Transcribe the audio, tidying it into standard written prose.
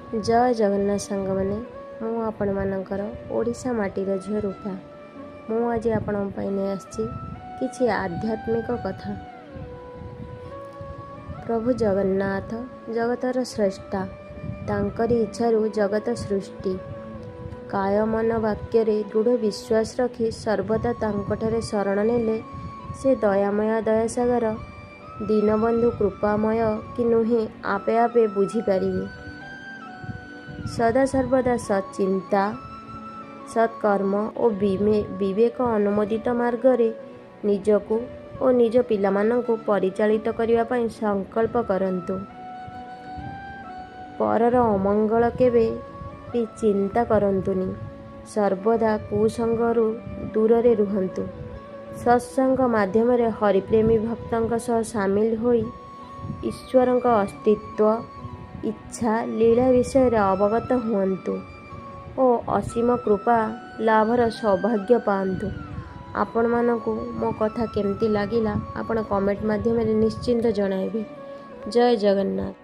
जय जगन्नाथ सांग मैंने मु आपण मानकर ओडिशा माटीर झील रूपा मु आज आपण नहीं आसी किछि आध्यात्मिक कथा। प्रभु जगन्नाथ जगतर श्रेष्ठा तांकरी इच्छारू जगत सृष्टि काय मन वाक्य दृढ़ विश्वास रखी सर्वदा तांकठारे शरण नेले से दयामय दयासागर दीनबंधु कृपामय कि नुहे आपे आपे बुझीपारे। सदा सर्वदा सच्चिंता सत्कर्म और विवेक अनुमोदित मार्गरे निजकू और निज पिलामानंकु परिचालित करिवा पई संकल्प करंतु। परर अमंगल केबे भी चिंता करंतुनी। सर्वदा कुसंगरु दूर रुहंतु। सत्संग माध्यम रे हरिप्रेमी भक्तंक सह सामिल होई ईश्वरंक अस्तित्व इच्छा लीला विषय रे अवगत हुअन्तु और असीम कृपा लाभर सौभाग्य पाआन्तु। आपण मानकु मो कथा केमती लागिला आपण कमेंट माध्यम रे निश्चिंत जणाइबे। जय जगन्नाथ।